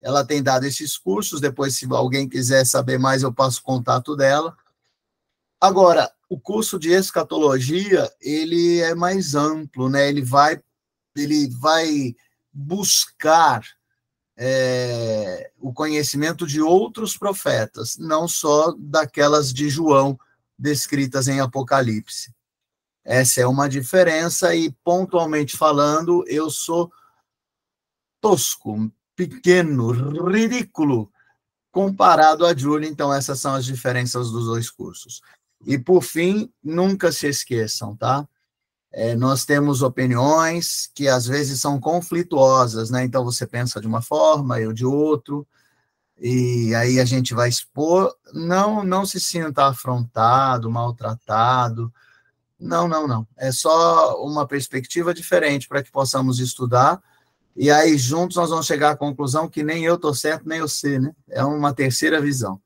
Ela tem dado esses cursos, depois, se alguém quiser saber mais, eu passo o contato dela. Agora, o curso de escatologia, ele é mais amplo, né? Ele vai buscar o conhecimento de outros profetas, não só daquelas de João, descritas em Apocalipse. Essa é uma diferença, e pontualmente falando, eu sou tosco, pequeno, ridículo, comparado a Júlia. Então, essas são as diferenças dos dois cursos. E, por fim, nunca se esqueçam, tá? Nós temos opiniões que, às vezes, são conflituosas, né? Então, você pensa de uma forma, eu de outro, e aí a gente vai expor. Não se sinta afrontado, maltratado. Não. É só uma perspectiva diferente para que possamos estudar, e aí juntos nós vamos chegar à conclusão que nem eu estou certo, nem você, né? É uma terceira visão,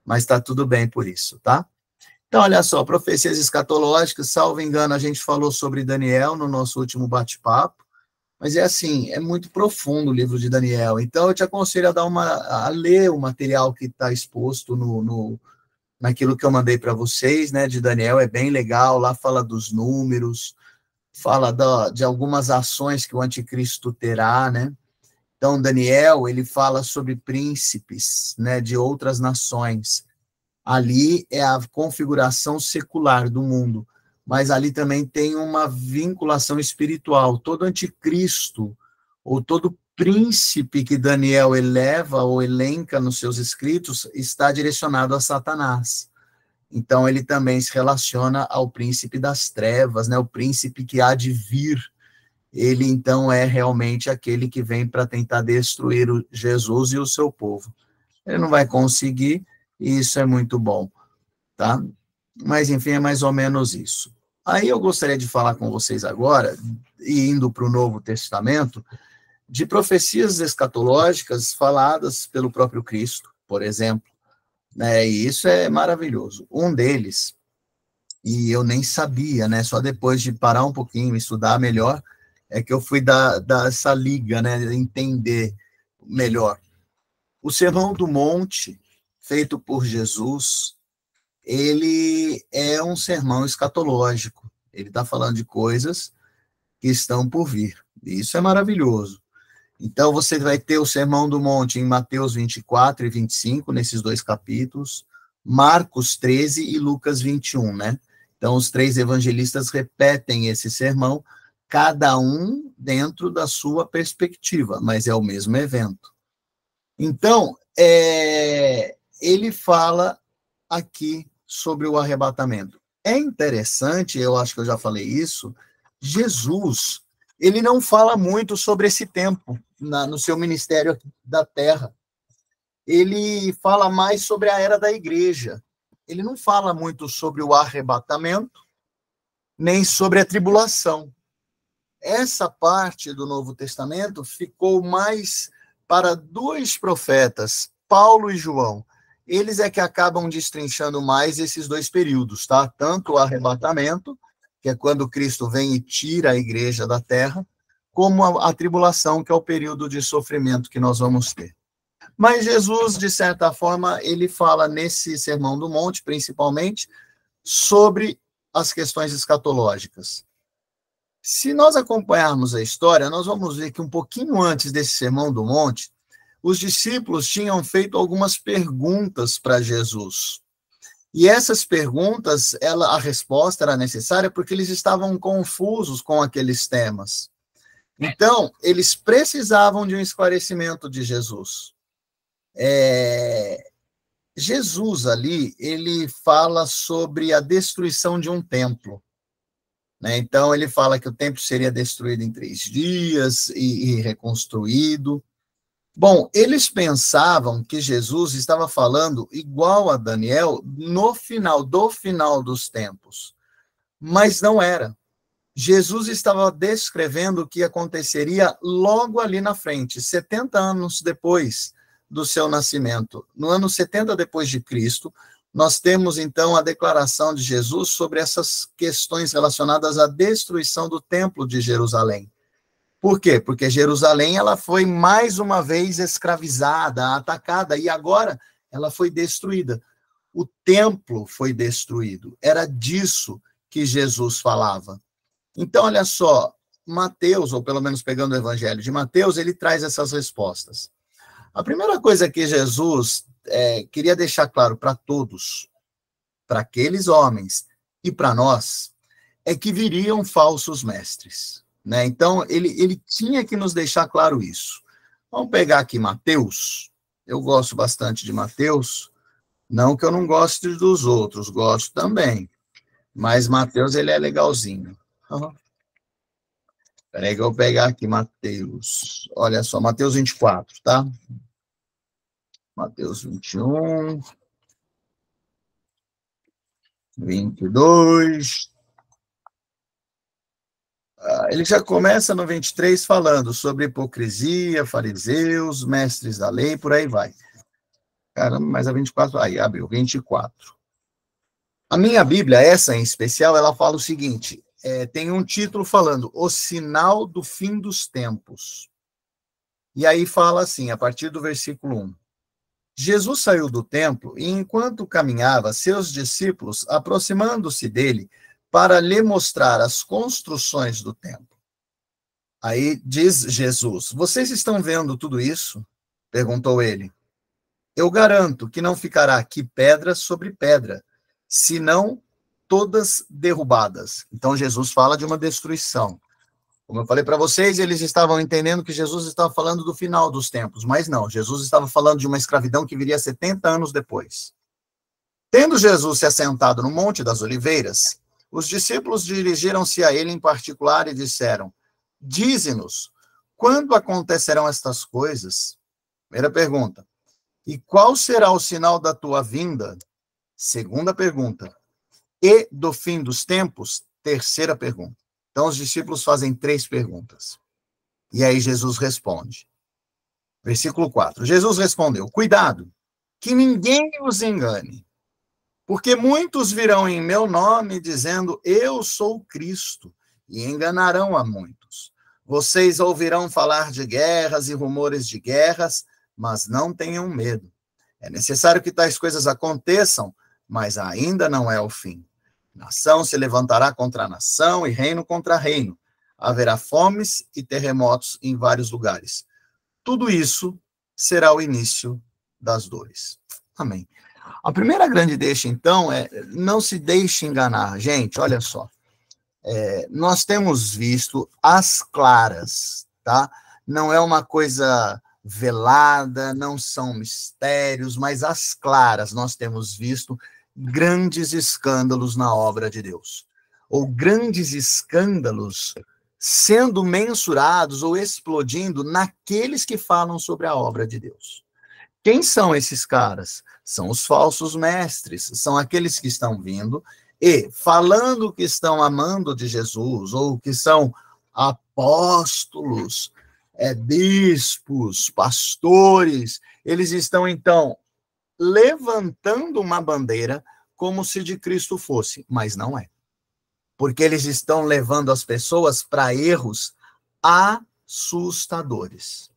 mas está tudo bem por isso, tá? Então, olha só, profecias escatológicas, salvo engano, a gente falou sobre Daniel no nosso último bate-papo, mas é assim, é muito profundo o livro de Daniel, então eu te aconselho a ler o material que está exposto naquilo que eu mandei para vocês, né, de Daniel. É bem legal, lá fala dos números, fala de algumas ações que o anticristo terá, né? Então, Daniel, ele fala sobre príncipes, né, de outras nações. Ali é a configuração secular do mundo, mas ali também tem uma vinculação espiritual. Todo anticristo, ou todo príncipe que Daniel eleva ou elenca nos seus escritos, está direcionado a Satanás. Então, ele também se relaciona ao príncipe das trevas, né? O príncipe que há de vir. Ele, então, é realmente aquele que vem para tentar destruir Jesus e o seu povo. Ele não vai conseguir, e isso é muito bom, tá? Mas, enfim, é mais ou menos isso. Aí eu gostaria de falar com vocês agora, e indo para o Novo Testamento, de profecias escatológicas faladas pelo próprio Cristo, por exemplo, né? E isso é maravilhoso. Um deles, e eu nem sabia, né? Só depois de parar um pouquinho, estudar melhor, é que eu fui dar essa liga, né? Entender melhor. O Sermão do Monte, feito por Jesus, ele é um sermão escatológico. Ele está falando de coisas que estão por vir. E isso é maravilhoso. Então, você vai ter o Sermão do Monte em Mateus 24 e 25, nesses dois capítulos, Marcos 13 e Lucas 21, né? Então, os três evangelistas repetem esse sermão, cada um dentro da sua perspectiva, mas é o mesmo evento. Então, ele fala aqui sobre o arrebatamento. É interessante, eu acho que eu já falei isso, Jesus, ele não fala muito sobre esse tempo no seu ministério da terra. Ele fala mais sobre a era da igreja. Ele não fala muito sobre o arrebatamento, nem sobre a tribulação. Essa parte do Novo Testamento ficou mais para dois profetas, Paulo e João. Eles é que acabam destrinchando mais esses dois períodos, tá? Tanto o arrebatamento, que é quando Cristo vem e tira a igreja da terra, como a tribulação, que é o período de sofrimento que nós vamos ter. Mas Jesus, de certa forma, ele fala nesse Sermão do Monte, principalmente, sobre as questões escatológicas. Se nós acompanharmos a história, nós vamos ver que um pouquinho antes desse Sermão do Monte, os discípulos tinham feito algumas perguntas para Jesus. E essas perguntas, a resposta era necessária porque eles estavam confusos com aqueles temas. Então, eles precisavam de um esclarecimento de Jesus. Jesus ali, ele fala sobre a destruição de um templo, né? Então, ele fala que o templo seria destruído em 3 dias e reconstruído. Bom, eles pensavam que Jesus estava falando igual a Daniel no final dos tempos, mas não era. Jesus estava descrevendo o que aconteceria logo ali na frente, 70 anos depois do seu nascimento. No ano 70 depois de Cristo, nós temos, então, a declaração de Jesus sobre essas questões relacionadas à destruição do templo de Jerusalém. Por quê? Porque Jerusalém ela foi mais uma vez escravizada, atacada, e agora ela foi destruída. O templo foi destruído. Era disso que Jesus falava. Então, olha só, Mateus, ou pelo menos pegando o evangelho de Mateus, ele traz essas respostas. A primeira coisa que Jesus queria deixar claro para todos, para aqueles homens e para nós, é que viriam falsos mestres. Né? Então, ele tinha que nos deixar claro isso. Vamos pegar aqui Mateus. Eu gosto bastante de Mateus. Não que eu não goste dos outros, gosto também. Mas Mateus, ele é legalzinho. Uhum. Peraí que eu vou pegar aqui Mateus. Olha só, Mateus 24, tá? Mateus 21, 22. Ele já começa no 23 falando sobre hipocrisia, fariseus, mestres da lei, por aí vai. Caramba, mas a 24, aí abriu, 24. A minha Bíblia, essa em especial, ela fala o seguinte, tem um título falando, O Sinal do Fim dos Tempos. E aí fala assim, a partir do versículo 1. Jesus saiu do templo e, enquanto caminhava, seus discípulos, aproximando-se dele, para lhe mostrar as construções do templo. Aí diz Jesus, vocês estão vendo tudo isso? Perguntou ele. Eu garanto que não ficará aqui pedra sobre pedra, senão todas derrubadas. Então Jesus fala de uma destruição. Como eu falei para vocês, eles estavam entendendo que Jesus estava falando do final dos tempos, mas não, Jesus estava falando de uma escravidão que viria 70 anos depois. Tendo Jesus se assentado no Monte das Oliveiras, os discípulos dirigiram-se a ele em particular e disseram, dize-nos, quando acontecerão estas coisas? Primeira pergunta. E qual será o sinal da tua vinda? Segunda pergunta. E do fim dos tempos? Terceira pergunta. Então, os discípulos fazem 3 perguntas. E aí Jesus responde. Versículo 4. Jesus respondeu, cuidado, que ninguém os engane, porque muitos virão em meu nome dizendo, eu sou Cristo, e enganarão a muitos. Vocês ouvirão falar de guerras e rumores de guerras, mas não tenham medo. É necessário que tais coisas aconteçam, mas ainda não é o fim. Nação se levantará contra nação e reino contra reino. Haverá fomes e terremotos em vários lugares. Tudo isso será o início das dores. Amém. A primeira grande deixa, então, é não se deixe enganar. Gente, olha só. Nós temos visto as claras, tá? Não é uma coisa velada, não são mistérios, mas as claras nós temos visto grandes escândalos na obra de Deus, ou grandes escândalos sendo mensurados ou explodindo naqueles que falam sobre a obra de Deus. Quem são esses caras? São os falsos mestres, são aqueles que estão vindo e falando que estão amando de Jesus, ou que são apóstolos, bispos, pastores, eles estão, então, levantando uma bandeira como se de Cristo fosse, mas não é. Porque eles estão levando as pessoas para erros assustadores.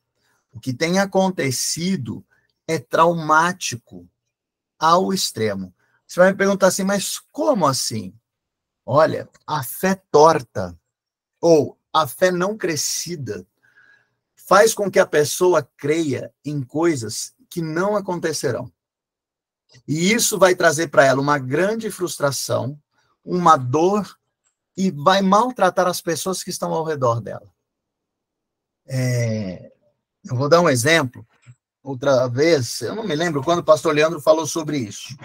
O que tem acontecido é traumático ao extremo. Você vai me perguntar assim, mas como assim? Olha, a fé torta, ou a fé não crescida, faz com que a pessoa creia em coisas que não acontecerão. E isso vai trazer para ela uma grande frustração, uma dor, e vai maltratar as pessoas que estão ao redor dela. Eu vou dar um exemplo. Outra vez, eu não me lembro quando o pastor Leandro falou sobre isso,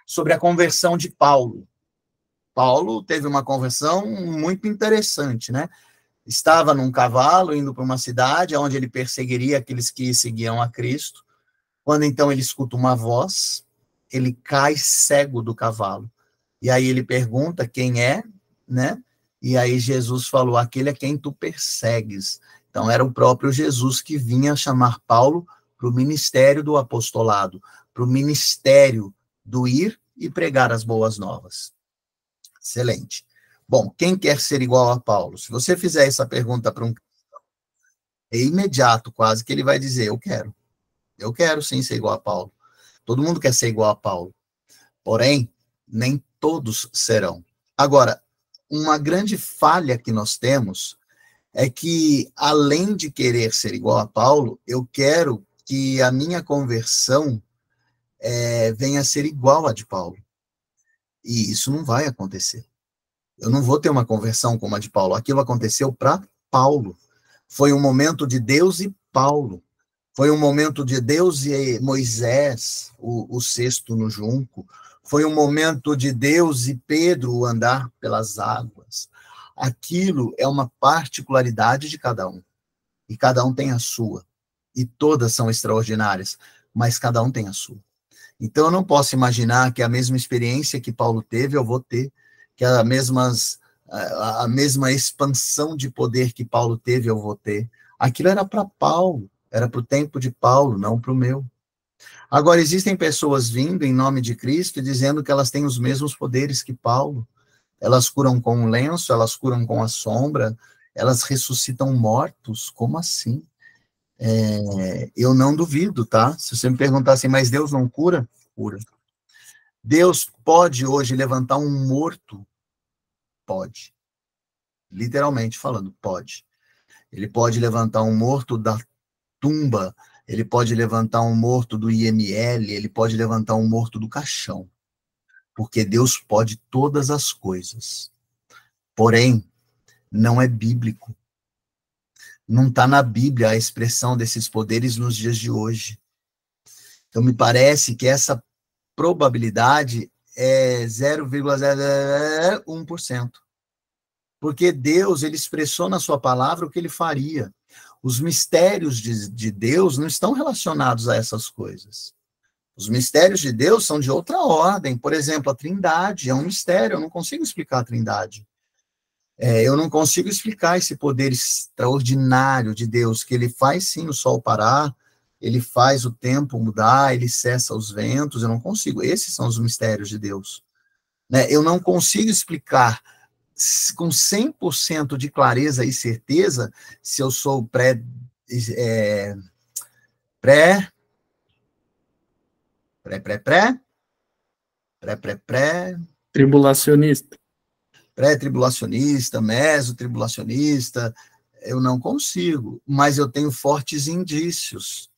sobre a conversão de Paulo. Paulo teve uma conversão muito interessante, né? Estava num cavalo, indo para uma cidade, onde ele perseguiria aqueles que seguiam a Cristo. Quando então ele escuta uma voz, ele cai cego do cavalo. E aí ele pergunta quem é, né? E aí Jesus falou, aquele é quem tu persegues. Então era o próprio Jesus que vinha chamar Paulo para o ministério do apostolado, para o ministério do ir e pregar as boas novas. Excelente. Bom, quem quer ser igual a Paulo? Se você fizer essa pergunta para um cristão, É imediato quase que ele vai dizer, eu quero sim ser igual a Paulo. Todo mundo quer ser igual a Paulo. Porém, nem todos serão. Agora, uma grande falha que nós temos é que, além de querer ser igual a Paulo, eu quero que a minha conversão venha a ser igual a de Paulo. E isso não vai acontecer. Eu não vou ter uma conversão como a de Paulo. Aquilo aconteceu para Paulo. Foi um momento de Deus e Paulo. Foi um momento de Deus e Moisés, o cesto no junco. Foi um momento de Deus e Pedro andar pelas águas. Aquilo é uma particularidade de cada um. E cada um tem a sua. E todas são extraordinárias, mas cada um tem a sua. Então, eu não posso imaginar que a mesma experiência que Paulo teve, eu vou ter, que a mesma expansão de poder que Paulo teve, eu vou ter. Aquilo era para Paulo, era para o tempo de Paulo, não para o meu. Agora, existem pessoas vindo em nome de Cristo e dizendo que elas têm os mesmos poderes que Paulo. Elas curam com um lenço, elas curam com a sombra, elas ressuscitam mortos. Como assim? Eu não duvido, tá? Se você me perguntar assim, mas Deus não cura? Cura. Deus pode hoje levantar um morto? Pode. Literalmente falando, pode. Ele pode levantar um morto da tumba, ele pode levantar um morto do IML, ele pode levantar um morto do caixão. Porque Deus pode todas as coisas. Porém, não é bíblico. Não está na Bíblia a expressão desses poderes nos dias de hoje. Então, me parece que essa probabilidade é 0,01%. Porque Deus, ele expressou na sua palavra o que ele faria. Os mistérios de Deus não estão relacionados a essas coisas. Os mistérios de Deus são de outra ordem. Por exemplo, a Trindade é um mistério, eu não consigo explicar a Trindade. Eu não consigo explicar esse poder extraordinário de Deus, que ele faz sim o sol parar, ele faz o tempo mudar, ele cessa os ventos, eu não consigo. Esses são os mistérios de Deus. Eu não consigo explicar com 100% de clareza e certeza se eu sou Tribulacionista. Pré-tribulacionista, mesotribulacionista, eu não consigo, mas eu tenho fortes indícios.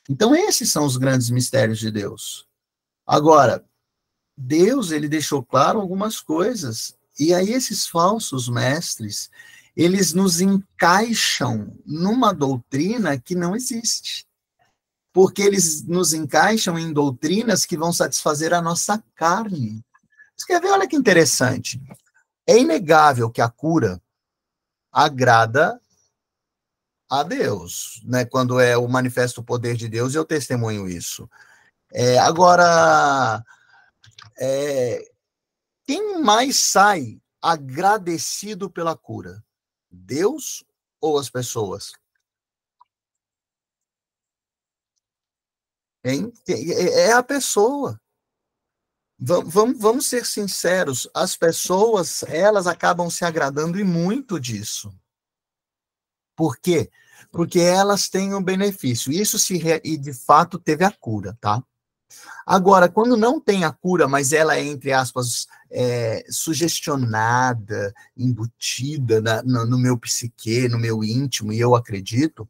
Então, esses são os grandes mistérios de Deus. Agora, Deus, ele deixou claro algumas coisas, e aí esses falsos mestres, eles nos encaixam numa doutrina que não existe. Porque eles nos encaixam em doutrinas que vão satisfazer a nossa carne. Você quer ver? Olha que interessante. É inegável que a cura agrada a Deus, né? Quando é o manifesto poder de Deus, eu testemunho isso. Agora, quem mais sai agradecido pela cura? Deus ou as pessoas? Hein? É a pessoa. Vamos ser sinceros, as pessoas, elas acabam se agradando e muito disso. Por quê? Porque elas têm um benefício. E de fato teve a cura, tá? Agora, quando não tem a cura, mas ela é, entre aspas, sugestionada, embutida no meu psique, no meu íntimo, e eu acredito,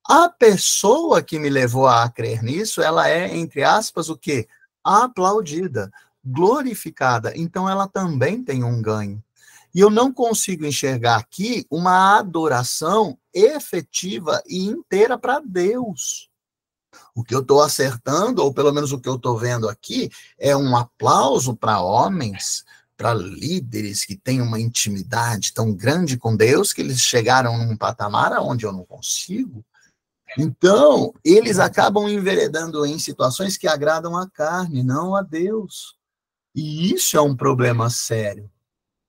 a pessoa que me levou a crer nisso, ela é, entre aspas, o quê? Aplaudida, glorificada. Então, ela também tem um ganho. E eu não consigo enxergar aqui uma adoração efetiva e inteira para Deus. O que eu estou acertando, ou pelo menos o que eu estou vendo aqui, é um aplauso para homens, para líderes que têm uma intimidade tão grande com Deus que eles chegaram num patamar onde eu não consigo. Então, eles acabam enveredando em situações que agradam a carne, não a Deus. E isso é um problema sério.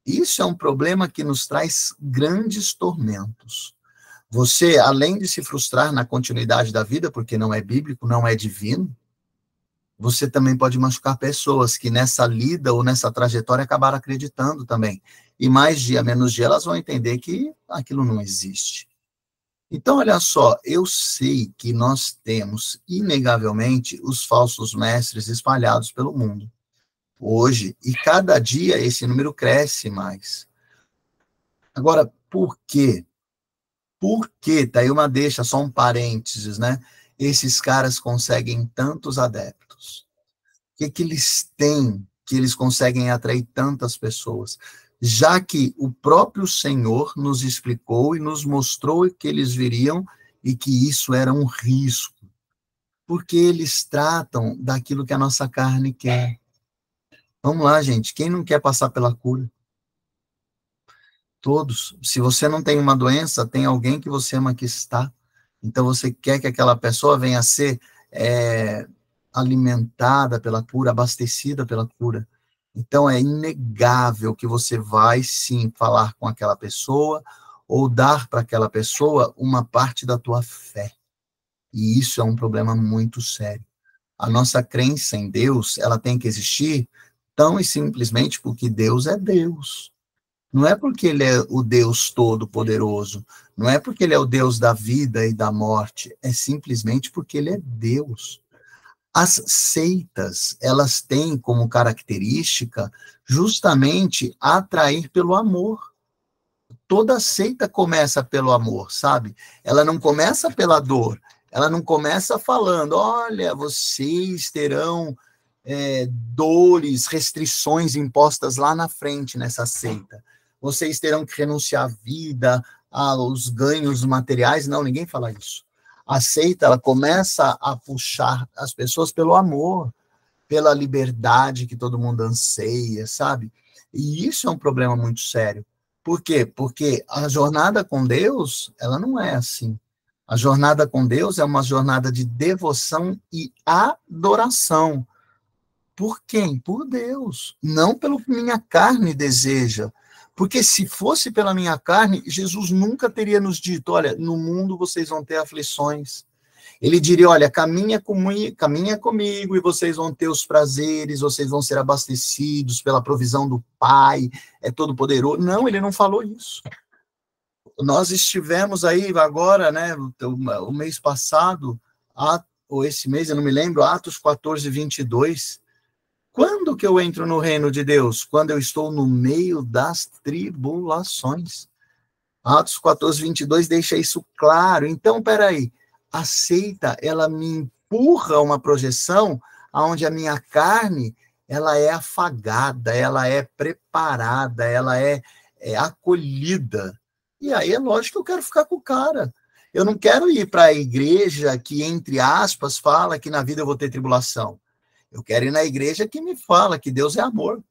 Isso é um problema que nos traz grandes tormentos. Você, além de se frustrar na continuidade da vida, porque não é bíblico, não é divino, você também pode machucar pessoas que nessa lida ou nessa trajetória acabaram acreditando também. E mais dia, menos dia, elas vão entender que aquilo não existe. Então, olha só, eu sei que nós temos, inegavelmente, os falsos mestres espalhados pelo mundo hoje, e cada dia esse número cresce mais. Agora, por quê? Por quê? Tá aí uma deixa, só um parênteses, né? Esses caras conseguem tantos adeptos. O que que eles têm que eles conseguem atrair tantas pessoas? Já que o próprio Senhor nos explicou e nos mostrou que eles viriam e que isso era um risco. Porque eles tratam daquilo que a nossa carne quer. Vamos lá, gente. Quem não quer passar pela cura? Todos. Se você não tem uma doença, tem alguém que você ama que está. Então você quer que aquela pessoa venha a ser alimentada pela cura, abastecida pela cura. Então é inegável que você vai sim falar com aquela pessoa ou dar para aquela pessoa uma parte da tua fé. E isso é um problema muito sério. A nossa crença em Deus, ela tem que existir tão e simplesmente porque Deus é Deus. Não é porque ele é o Deus todo-poderoso, não é porque ele é o Deus da vida e da morte, é simplesmente porque ele é Deus. As seitas, elas têm como característica justamente atrair pelo amor. Toda seita começa pelo amor, sabe? Ela não começa pela dor, ela não começa falando, olha, vocês terão dores, restrições impostas lá na frente nessa seita. Vocês terão que renunciar à vida, aos ganhos materiais. Não, ninguém fala isso. A seita, ela começa a puxar as pessoas pelo amor, pela liberdade que todo mundo anseia, sabe? E isso é um problema muito sério. Por quê? Porque a jornada com Deus, ela não é assim. A jornada com Deus é uma jornada de devoção e adoração. Por quem? Por Deus. Não pelo que minha carne deseja. Porque se fosse pela minha carne, Jesus nunca teria nos dito, olha, no mundo vocês vão ter aflições. Ele diria, olha, caminha comigo e vocês vão ter os prazeres, vocês vão ser abastecidos pela provisão do Pai, é todo poderoso. Não, ele não falou isso. Nós estivemos aí agora, né, o mês passado, ou esse mês, eu não me lembro, Atos 14, 22. Quando que eu entro no reino de Deus? Quando eu estou no meio das tribulações. Atos 14, 22 deixa isso claro. Então, peraí, a seita, ela me empurra uma projeção onde a minha carne, ela é afagada, ela é preparada, ela é acolhida. E aí é lógico que eu quero ficar com o cara. Eu não quero ir para a igreja que, entre aspas, fala que na vida eu vou ter tribulação. Eu quero ir na igreja que me fala que Deus é amor.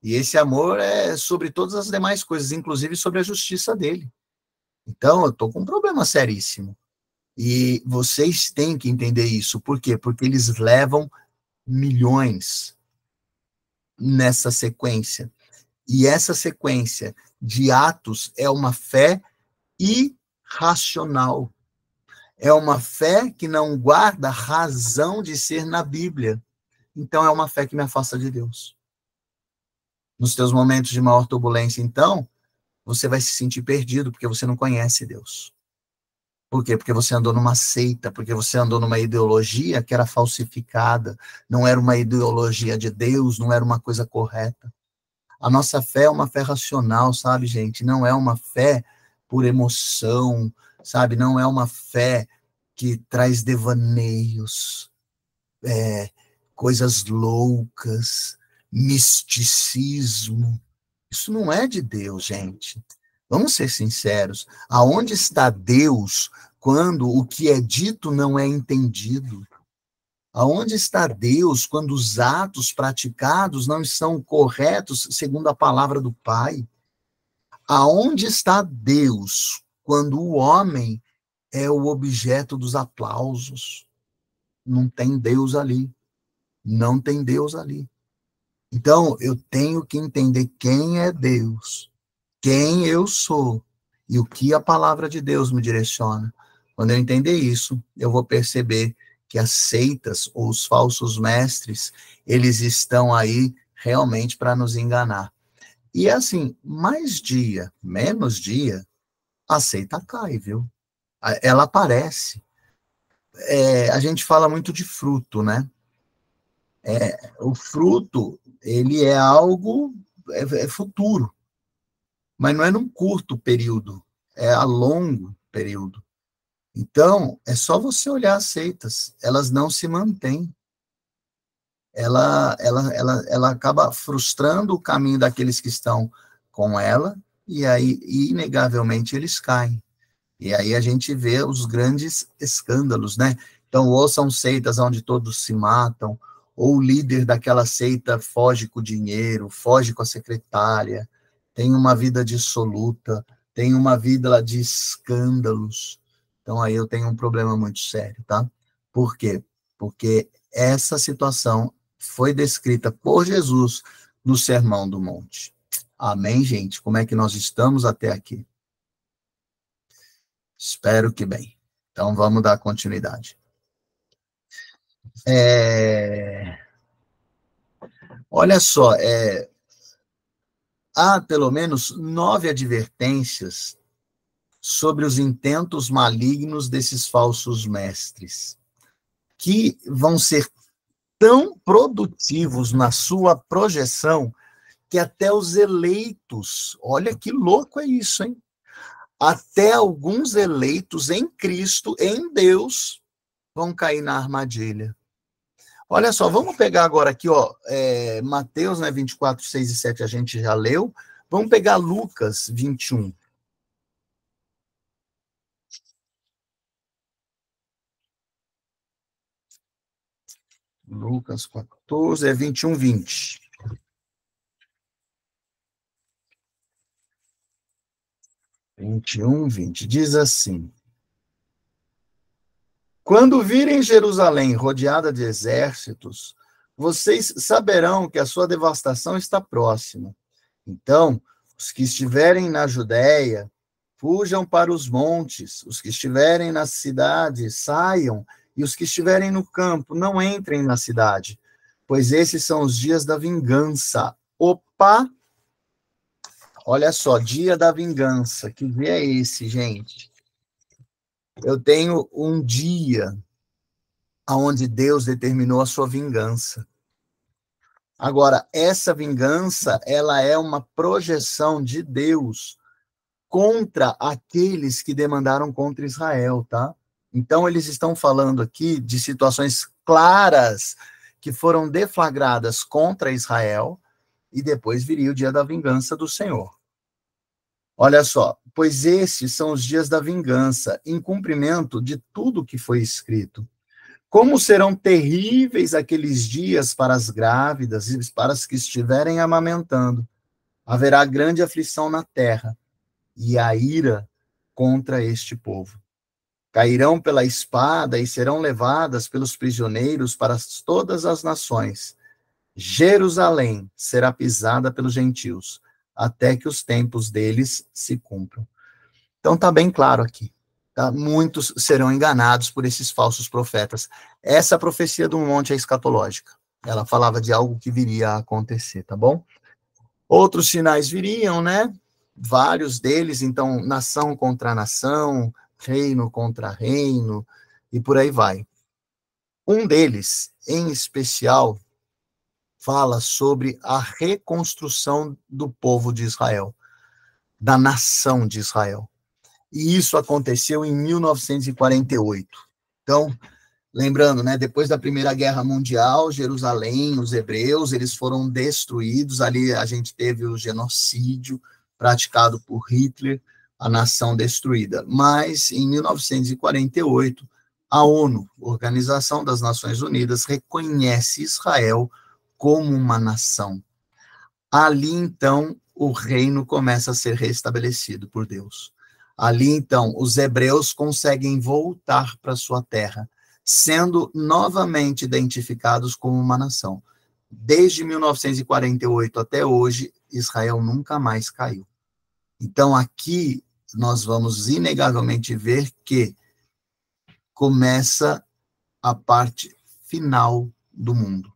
E esse amor é sobre todas as demais coisas, inclusive sobre a justiça dele. Então, eu estou com um problema seríssimo. E vocês têm que entender isso. Por quê? Porque eles levam milhões nessa sequência. E essa sequência de atos é uma fé irracional. É uma fé que não guarda razão de ser na Bíblia. Então, é uma fé que me afasta de Deus. Nos teus momentos de maior turbulência, então, você vai se sentir perdido, porque você não conhece Deus. Por quê? Porque você andou numa seita, porque você andou numa ideologia que era falsificada, não era uma ideologia de Deus, não era uma coisa correta. A nossa fé é uma fé racional, sabe, gente? Não é uma fé por emoção, sabe? Não é uma fé que traz devaneios, coisas loucas, misticismo. Isso não é de Deus, gente. Vamos ser sinceros. Aonde está Deus quando o que é dito não é entendido? Aonde está Deus quando os atos praticados não são corretos segundo a palavra do Pai? Aonde está Deus quando o homem é o objeto dos aplausos? Não tem Deus ali. Não tem Deus ali. Então, eu tenho que entender quem é Deus, quem eu sou e o que a palavra de Deus me direciona. Quando eu entender isso, eu vou perceber que as seitas ou os falsos mestres, eles estão aí realmente para nos enganar. E assim, mais dia, menos dia, a seita cai, viu? ela aparece. A gente fala muito de fruto, né? O fruto, ele é algo futuro, mas não é num curto período, é a longo período. Então, é só você olhar as seitas, elas não se mantêm. Ela acaba frustrando o caminho daqueles que estão com ela, e aí, inegavelmente, eles caem. E aí a gente vê os grandes escândalos, né? Então, ou são seitas onde todos se matam, ou o líder daquela seita foge com o dinheiro, foge com a secretária, tem uma vida dissoluta, tem uma vida de escândalos. Então, aí eu tenho um problema muito sério, tá? Por quê? Porque essa situação foi descrita por Jesus no Sermão do Monte. Amém, gente? Como é que nós estamos até aqui? Espero que bem. Então, vamos dar continuidade. Olha só, há pelo menos 9 advertências sobre os intentos malignos desses falsos mestres, que vão ser tão produtivos na sua projeção que até os eleitos, olha que louco é isso, hein? Até alguns eleitos em Cristo, em Deus, vão cair na armadilha. Olha só, vamos pegar agora aqui, ó, Mateus, né, 24, 6 e 7 a gente já leu. Vamos pegar Lucas 21. Lucas 14, 21, 20. 21, 20. Diz assim: quando virem Jerusalém rodeada de exércitos, vocês saberão que a sua devastação está próxima. Então, os que estiverem na Judéia, fujam para os montes. Os que estiverem na cidade, saiam. E os que estiverem no campo, não entrem na cidade. Pois esses são os dias da vingança. Opa! Olha só, dia da vingança. Que dia é esse, gente? Eu tenho um dia onde Deus determinou a sua vingança. Agora, essa vingança, ela é uma projeção de Deus contra aqueles que demandaram contra Israel, tá? Então, eles estão falando aqui de situações claras que foram deflagradas contra Israel, e depois viria o dia da vingança do Senhor. Olha só, pois esses são os dias da vingança, em cumprimento de tudo que foi escrito. Como serão terríveis aqueles dias para as grávidas e para as que estiverem amamentando. Haverá grande aflição na terra e a ira contra este povo. Cairão pela espada e serão levadas pelos prisioneiros para todas as nações. Jerusalém será pisada pelos gentios, até que os tempos deles se cumpram. Então está bem claro aqui. Tá? Muitos serão enganados por esses falsos profetas. Essa profecia do monte é escatológica. Ela falava de algo que viria a acontecer, tá bom? Outros sinais viriam, né? Vários deles, então, nação contra nação, reino contra reino, e por aí vai. Um deles, em especial, fala sobre a reconstrução do povo de Israel, da nação de Israel. E isso aconteceu em 1948. Então, lembrando, né, depois da Primeira Guerra Mundial, Jerusalém, os hebreus, eles foram destruídos. Ali a gente teve o genocídio praticado por Hitler, a nação destruída. Mas, em 1948, a ONU, Organização das Nações Unidas, reconhece Israel como uma nação. Ali, então, o reino começa a ser restabelecido por Deus. Ali, então, os hebreus conseguem voltar para sua terra, sendo novamente identificados como uma nação. Desde 1948 até hoje, Israel nunca mais caiu. Então, aqui, nós vamos inegavelmente ver que começa a parte final do mundo.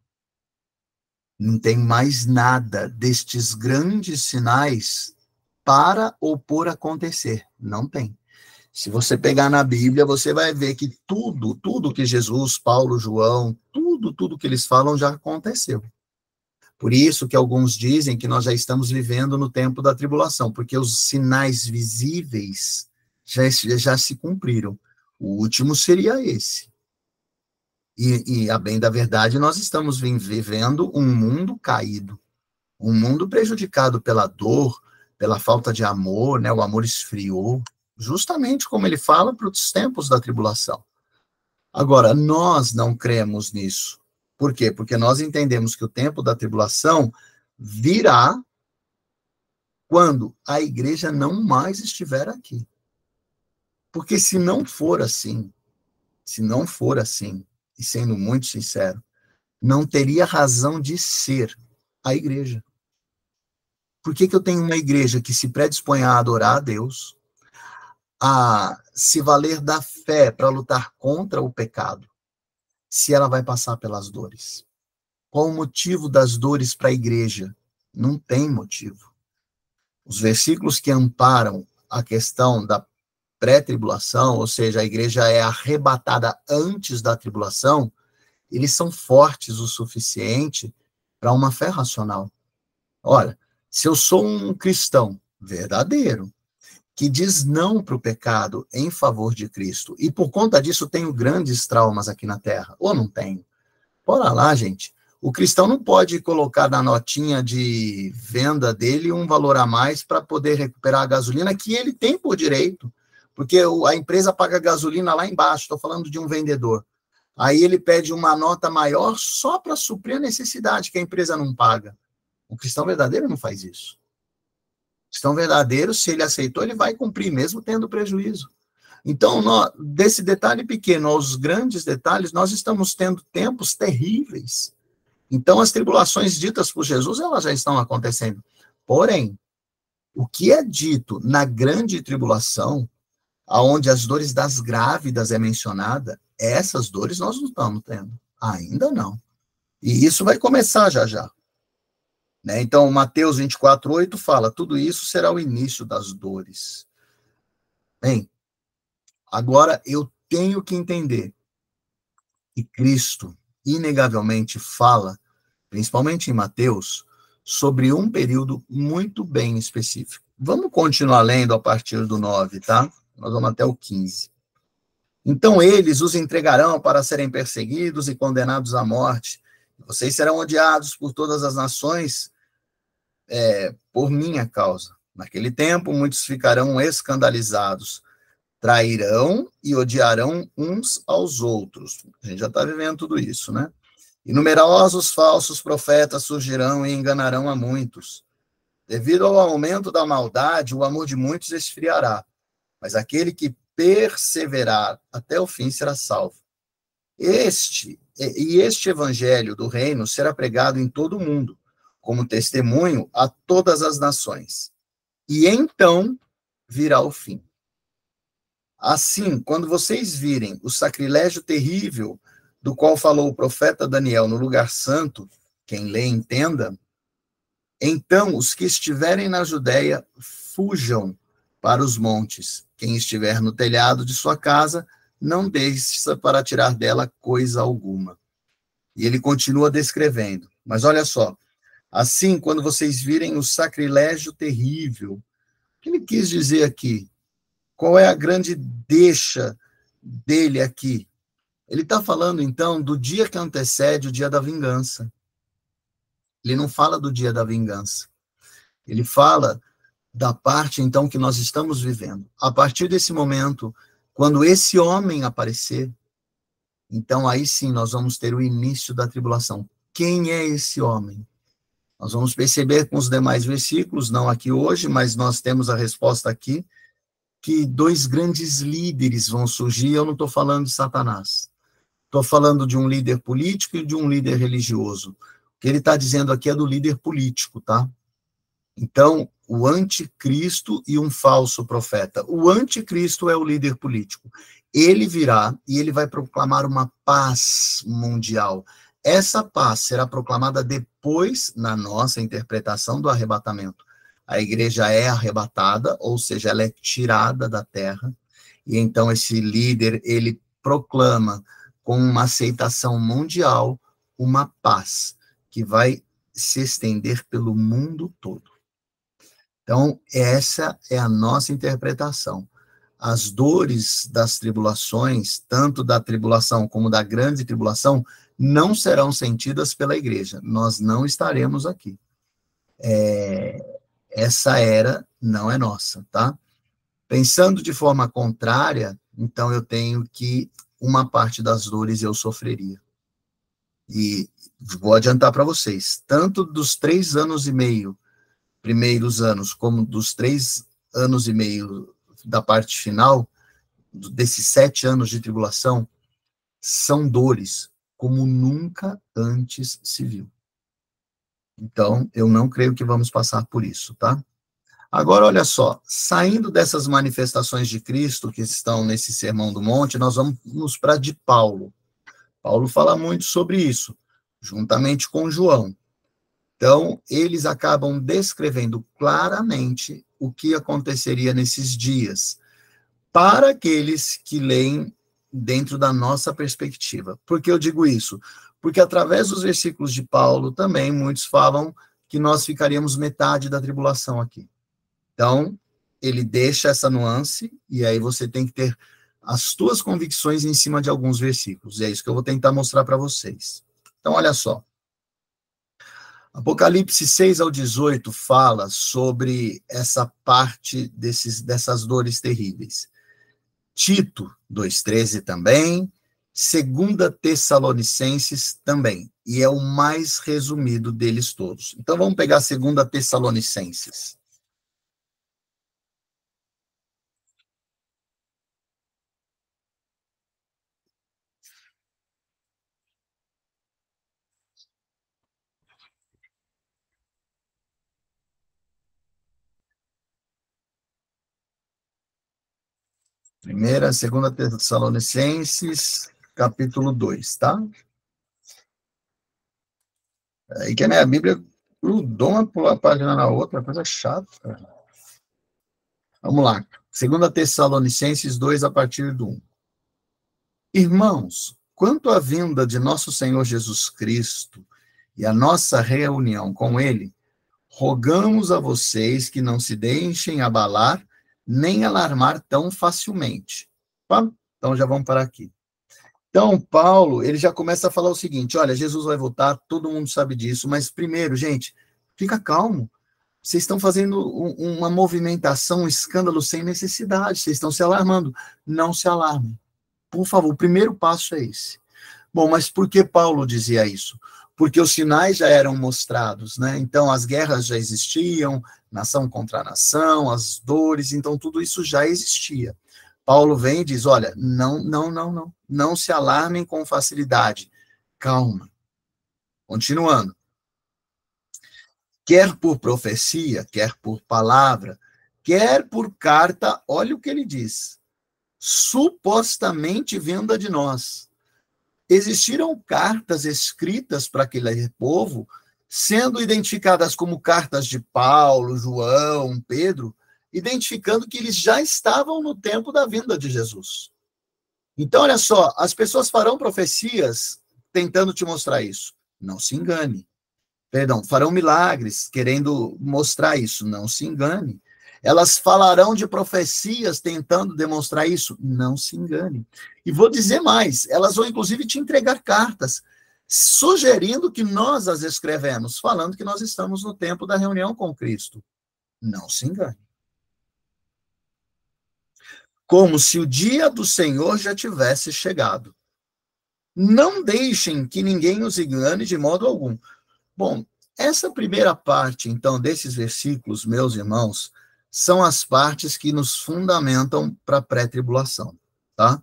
Não tem mais nada destes grandes sinais para ou por acontecer. Não tem. Se você pegar na Bíblia, você vai ver que tudo que Jesus, Paulo, João, tudo que eles falam já aconteceu. Por isso que alguns dizem que nós já estamos vivendo no tempo da tribulação, porque os sinais visíveis já se cumpriram. O último seria esse. E a bem da verdade, nós estamos vivendo um mundo caído, um mundo prejudicado pela dor, pela falta de amor, né? O amor esfriou, justamente como ele fala para os tempos da tribulação. Agora, nós não cremos nisso. Por quê? Porque nós entendemos que o tempo da tribulação virá quando a igreja não mais estiver aqui. Porque se não for assim, e sendo muito sincero, não teria razão de ser a igreja. Por que eu tenho uma igreja que se predispõe a adorar a Deus, a se valer da fé para lutar contra o pecado, se ela vai passar pelas dores? Qual o motivo das dores para a igreja? Não tem motivo. Os versículos que amparam a questão da pré-tribulação, ou seja, a igreja é arrebatada antes da tribulação, eles são fortes o suficiente para uma fé racional. Olha, se eu sou um cristão verdadeiro, que diz não para o pecado em favor de Cristo, e por conta disso tenho grandes traumas aqui na Terra, ou não tenho? Bora lá, gente. O cristão não pode colocar na notinha de venda dele um valor a mais para poder recuperar a gasolina que ele tem por direito, porque a empresa paga gasolina lá embaixo, estou falando de um vendedor. Aí ele pede uma nota maior só para suprir a necessidade que a empresa não paga. O cristão verdadeiro não faz isso. O cristão verdadeiro, se ele aceitou, ele vai cumprir, mesmo tendo prejuízo. Então, desse detalhe pequeno aos grandes detalhes, nós estamos tendo tempos terríveis. Então, as tribulações ditas por Jesus, elas já estão acontecendo. Porém, o que é dito na grande tribulação, aonde as dores das grávidas é mencionada, essas dores nós não estamos tendo. Ainda não. E isso vai começar já já. Né? Então, Mateus 24:8 fala, tudo isso será o início das dores. Bem, agora eu tenho que entender que Cristo, inegavelmente, fala, principalmente em Mateus, sobre um período muito bem específico. Vamos continuar lendo a partir do 9, tá? Nós vamos até o 15. Então eles os entregarão para serem perseguidos e condenados à morte. Vocês serão odiados por todas as nações por minha causa. Naquele tempo, muitos ficarão escandalizados, trairão e odiarão uns aos outros. A gente já está vivendo tudo isso, né? E numerosos falsos profetas surgirão e enganarão a muitos. Devido ao aumento da maldade, o amor de muitos esfriará, mas aquele que perseverar até o fim será salvo. Este evangelho do reino será pregado em todo o mundo, como testemunho a todas as nações. E então virá o fim. Assim, quando vocês virem o sacrilégio terrível do qual falou o profeta Daniel no lugar santo, quem lê entenda, então os que estiverem na Judéia fujam para os montes. Quem estiver no telhado de sua casa, não desça para tirar dela coisa alguma. E ele continua descrevendo. Mas olha só, assim, quando vocês virem o sacrilégio terrível, o que ele quis dizer aqui? Qual é a grande deixa dele aqui? Ele está falando, então, do dia que antecede o dia da vingança. Ele não fala do dia da vingança. Ele fala da parte, então, que nós estamos vivendo. A partir desse momento, quando esse homem aparecer, então aí sim nós vamos ter o início da tribulação. Quem é esse homem? Nós vamos perceber com os demais versículos, não aqui hoje, mas nós temos a resposta aqui, que dois grandes líderes vão surgir. Eu não estou falando de Satanás. Estou falando de um líder político e de um líder religioso. O que ele está dizendo aqui é do líder político, tá? Então, o anticristo e um falso profeta. O anticristo é o líder político. Ele virá e ele vai proclamar uma paz mundial. Essa paz será proclamada depois, na nossa interpretação do arrebatamento. A igreja é arrebatada, ou seja, ela é tirada da terra. e então esse líder, ele proclama com uma aceitação mundial uma paz que vai se estender pelo mundo todo. Então, essa é a nossa interpretação. As dores das tribulações, tanto da tribulação como da grande tribulação, não serão sentidas pela igreja. Nós não estaremos aqui. Essa era não é nossa, tá? Pensando de forma contrária, então eu tenho que uma parte das dores eu sofreria. E vou adiantar para vocês, tanto dos 3 anos e meio, primeiros anos, como dos 3 anos e meio da parte final, desses 7 anos de tribulação, são dores como nunca antes se viu. Então, eu não creio que vamos passar por isso, tá? Agora, olha só, saindo dessas manifestações de Cristo que estão nesse Sermão do Monte, nós vamos para de Paulo. Paulo fala muito sobre isso, juntamente com João. Então, eles acabam descrevendo claramente o que aconteceria nesses dias, para aqueles que leem dentro da nossa perspectiva. Por que eu digo isso? Porque através dos versículos de Paulo também, muitos falam que nós ficaríamos metade da tribulação aqui. Então, ele deixa essa nuance, e aí você tem que ter as tuas convicções em cima de alguns versículos. E é isso que eu vou tentar mostrar para vocês. Então, olha só. Apocalipse 6 ao 18 fala sobre essa parte dessas dores terríveis. Tito 2,13 também, 2 Tessalonicenses também, e é o mais resumido deles todos. Então vamos pegar 2 Tessalonicenses. Segunda Tessalonicenses, capítulo 2, tá? Aí que a minha Bíblia grudou uma página na outra, coisa chata. Vamos lá. 2 Tessalonicenses 2, a partir do 1. Irmãos, quanto à vinda de nosso Senhor Jesus Cristo e a nossa reunião com Ele, rogamos a vocês que não se deixem abalar nem alarmar tão facilmente. Tá? Então, já vamos parar aqui. Então, Paulo, ele já começa a falar o seguinte, olha, Jesus vai voltar, todo mundo sabe disso, mas primeiro, gente, fica calmo. Vocês estão fazendo uma movimentação, um escândalo sem necessidade, vocês estão se alarmando. Não se alarmem. Por favor, o primeiro passo é esse. Bom, mas por que Paulo dizia isso? Porque os sinais já eram mostrados, né? Então, as guerras já existiam, nação contra nação, as dores, então tudo isso já existia. Paulo vem e diz, olha, não se alarmem com facilidade, calma. Continuando. Quer por profecia, quer por palavra, quer por carta, olha o que ele diz, supostamente vinda de nós. Existiram cartas escritas para aquele povo, sendo identificadas como cartas de Paulo, João, Pedro, identificando que eles já estavam no tempo da vinda de Jesus. Então, olha só, as pessoas farão profecias tentando te mostrar isso. Não se engane. Perdão, farão milagres querendo mostrar isso. Não se engane. Elas falarão de profecias tentando demonstrar isso. Não se engane. E vou dizer mais, elas vão inclusive te entregar cartas, sugerindo que nós as escrevemos, falando que nós estamos no tempo da reunião com Cristo. Não se engane. Como se o dia do Senhor já tivesse chegado. Não deixem que ninguém os engane de modo algum. Bom, essa primeira parte, então, desses versículos, meus irmãos, são as partes que nos fundamentam para a pré-tribulação, tá?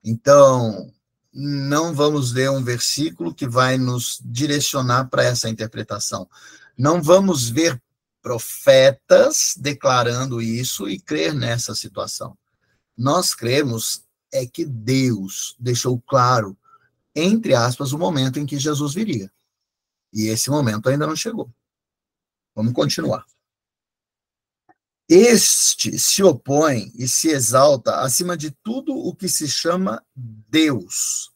Então, não vamos ler um versículo que vai nos direcionar para essa interpretação. Não vamos ver profetas declarando isso e crer nessa situação. Nós cremos é que Deus deixou claro, entre aspas, o momento em que Jesus viria. E esse momento ainda não chegou. Vamos continuar. Este se opõe e se exalta acima de tudo o que se chama Deus,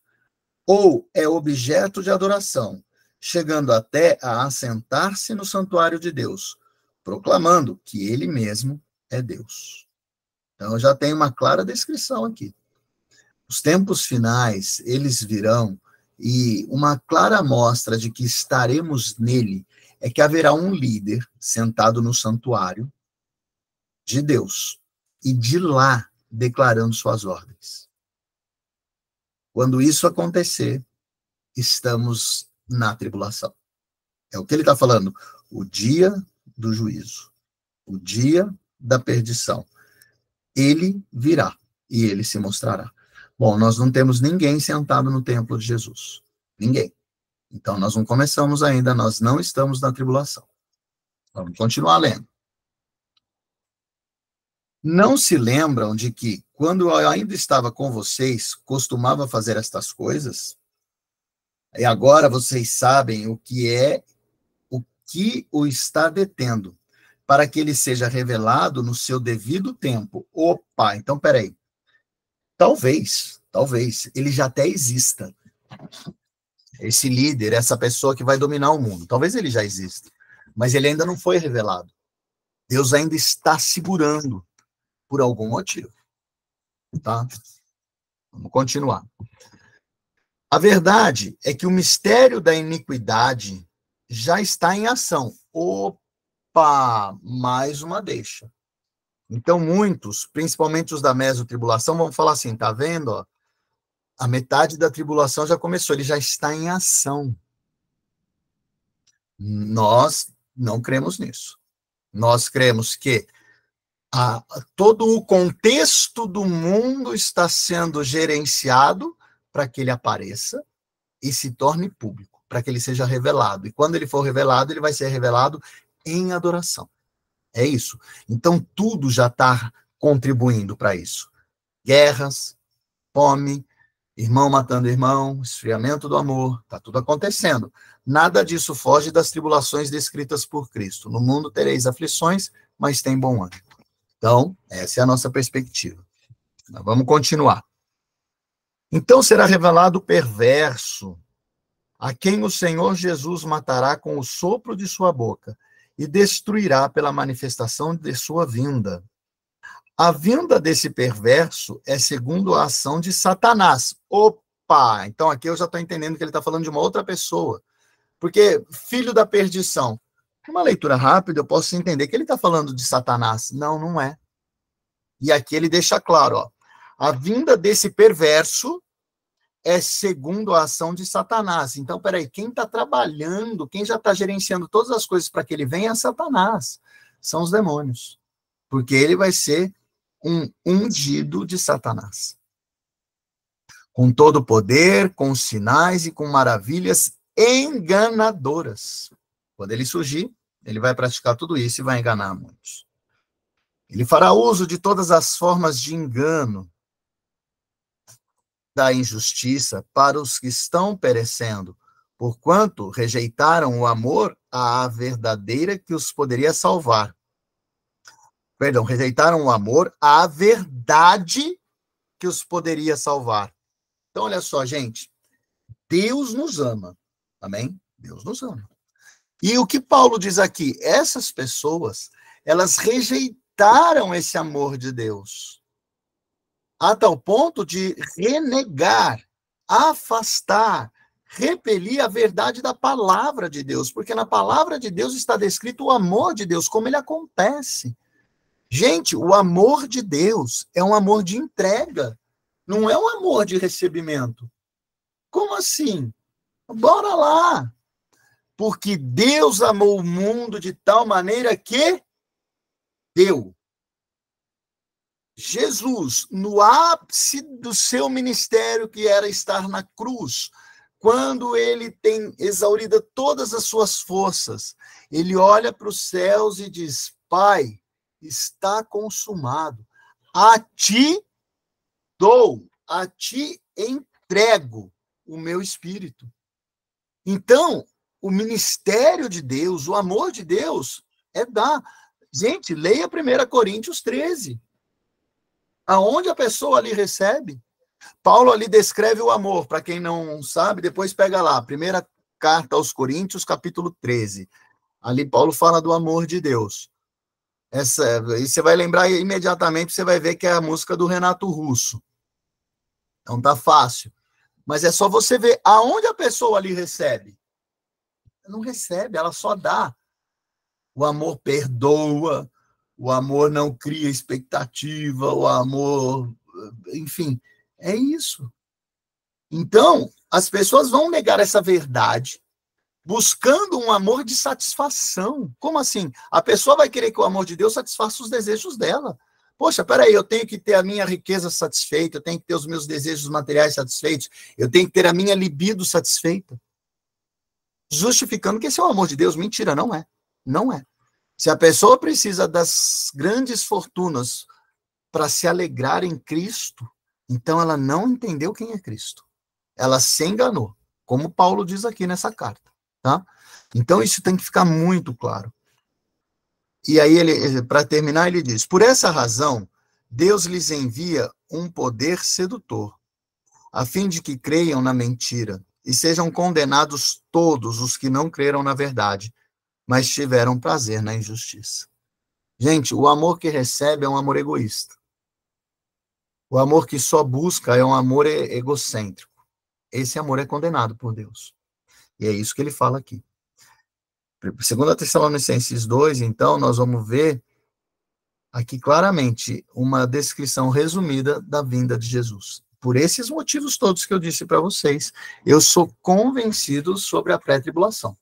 ou é objeto de adoração, chegando até a assentar-se no santuário de Deus, proclamando que ele mesmo é Deus. Então, já tem uma clara descrição aqui. Os tempos finais, eles virão, e uma clara mostra de que estaremos nele é que haverá um líder sentado no santuário de Deus, e de lá declarando suas ordens. Quando isso acontecer, estamos na tribulação. É o que ele está falando. O dia do juízo. O dia da perdição. Ele virá e ele se mostrará. Bom, nós não temos ninguém sentado no templo de Jesus. Ninguém. Então, nós não começamos ainda, nós não estamos na tribulação. Vamos continuar lendo. Não se lembram de que, quando eu ainda estava com vocês, costumava fazer estas coisas? E agora vocês sabem o que o está detendo, para que ele seja revelado no seu devido tempo. Opa, então peraí. Talvez, ele já até exista. Esse líder, essa pessoa que vai dominar o mundo. Talvez ele já exista, mas ele ainda não foi revelado. Deus ainda está segurando, por algum motivo. Tá? Vamos continuar. A verdade é que o mistério da iniquidade já está em ação. Opa, mais uma deixa. Então, muitos, principalmente os da mesotribulação, vão falar assim, tá vendo? Ó, a metade da tribulação já começou, ele já está em ação. Nós não cremos nisso. Nós cremos que todo o contexto do mundo está sendo gerenciado para que ele apareça e se torne público, para que ele seja revelado. E quando ele for revelado, ele vai ser revelado em adoração. É isso. Então, tudo já está contribuindo para isso. Guerras, fome, irmão matando irmão, esfriamento do amor, está tudo acontecendo. Nada disso foge das tribulações descritas por Cristo. No mundo tereis aflições, mas tem bom ânimo. Então, essa é a nossa perspectiva. Vamos continuar. Então será revelado o perverso, a quem o Senhor Jesus matará com o sopro de sua boca e destruirá pela manifestação de sua vinda. A vinda desse perverso é segundo a ação de Satanás. Opa! Então aqui eu já estou entendendo que ele está falando de uma outra pessoa. Porque filho da perdição. Uma leitura rápida, eu posso entender que ele está falando de Satanás. Não, não é. E aqui ele deixa claro, ó, a vinda desse perverso é segundo a ação de Satanás. Então, peraí, quem está trabalhando, quem já está gerenciando todas as coisas para que ele venha é Satanás. São os demônios. Porque ele vai ser um ungido de Satanás. Com todo poder, com sinais e com maravilhas enganadoras. Quando ele surgir, ele vai praticar tudo isso e vai enganar muitos. Ele fará uso de todas as formas de engano, da injustiça para os que estão perecendo, porquanto rejeitaram o amor à verdadeira que os poderia salvar. Perdão, rejeitaram o amor à verdade que os poderia salvar. Então, olha só, gente, Deus nos ama, amém? Deus nos ama. E o que Paulo diz aqui? Essas pessoas, elas rejeitaram esse amor de Deus, a tal ponto de renegar, afastar, repelir a verdade da palavra de Deus, porque na palavra de Deus está descrito o amor de Deus, como ele acontece. Gente, o amor de Deus é um amor de entrega, não é um amor de recebimento. Como assim? Bora lá! Porque Deus amou o mundo de tal maneira que deu. Jesus, no ápice do seu ministério, que era estar na cruz, quando ele tem exaurida todas as suas forças, ele olha para os céus e diz, Pai, está consumado. A ti dou, a ti entrego o meu espírito. Então, o ministério de Deus, o amor de Deus, é dar. Gente, leia 1 Coríntios 13. Aonde a pessoa ali recebe? Paulo ali descreve o amor, para quem não sabe, depois pega lá, primeira carta aos Coríntios, capítulo 13. Ali Paulo fala do amor de Deus. E você vai lembrar imediatamente, você vai ver que é a música do Renato Russo. Então tá fácil. Mas é só você ver aonde a pessoa ali recebe. Não recebe, ela só dá. O amor perdoa, o amor não cria expectativa, o amor, enfim, é isso. Então, as pessoas vão negar essa verdade buscando um amor de satisfação. Como assim? A pessoa vai querer que o amor de Deus satisfaça os desejos dela. Poxa, peraí, eu tenho que ter a minha riqueza satisfeita, eu tenho que ter os meus desejos materiais satisfeitos, eu tenho que ter a minha libido satisfeita. Justificando que esse é o amor de Deus. Mentira, não é. Não é. Se a pessoa precisa das grandes fortunas para se alegrar em Cristo, então ela não entendeu quem é Cristo. Ela se enganou, como Paulo diz aqui nessa carta, tá? Então isso tem que ficar muito claro. E aí ele, para terminar, ele diz: por essa razão, Deus lhes envia um poder sedutor, a fim de que creiam na mentira e sejam condenados todos os que não creram na verdade, mas tiveram prazer na injustiça. Gente, o amor que recebe é um amor egoísta. O amor que só busca é um amor egocêntrico. Esse amor é condenado por Deus. E é isso que ele fala aqui. 2 Tessalonicenses 2, então, nós vamos ver aqui claramente uma descrição resumida da vinda de Jesus. Por esses motivos todos que eu disse para vocês, eu sou convencido sobre a pré-tribulação.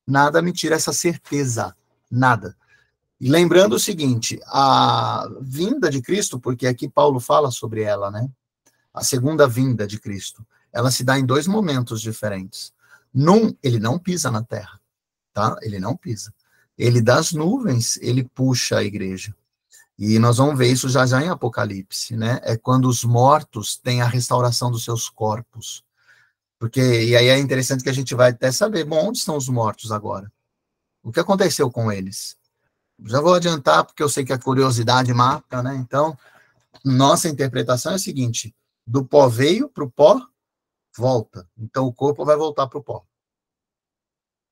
Nada me tira essa certeza, nada. E lembrando o seguinte, a vinda de Cristo, porque aqui Paulo fala sobre ela, né? A segunda vinda de Cristo, ela se dá em dois momentos diferentes. Ele não pisa na terra, tá? Ele não pisa. Ele das nuvens, ele puxa a igreja. E nós vamos ver isso já em Apocalipse, né? É quando os mortos têm a restauração dos seus corpos. E aí é interessante que a gente vai até saber, bom, onde estão os mortos agora? O que aconteceu com eles? Já vou adiantar, porque eu sei que a curiosidade mata, né? Então, nossa interpretação é a seguinte: do pó veio para o pó, volta. Então, o corpo vai voltar para o pó.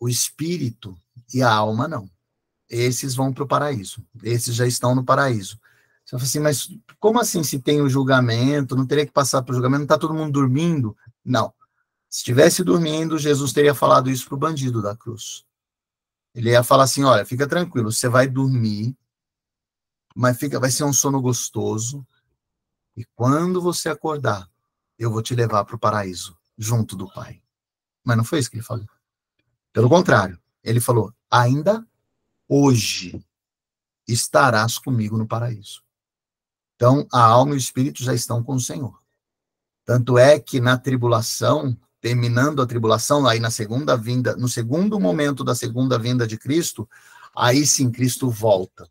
O espírito e a alma, não. Esses vão para o paraíso. Esses já estão no paraíso. Você fala assim, mas como assim se tem o julgamento? Não teria que passar para o julgamento? Não está todo mundo dormindo? Não. Se estivesse dormindo, Jesus teria falado isso para o bandido da cruz. Ele ia falar assim, olha, fica tranquilo, você vai dormir, mas vai ser um sono gostoso, e quando você acordar, eu vou te levar para o paraíso, junto do Pai. Mas não foi isso que ele falou. Pelo contrário, ele falou, ainda hoje estarás comigo no paraíso. Então, a alma e o espírito já estão com o Senhor. Tanto é que na tribulação, terminando a tribulação, aí na segunda vinda, no segundo momento da segunda vinda de Cristo, aí sim Cristo volta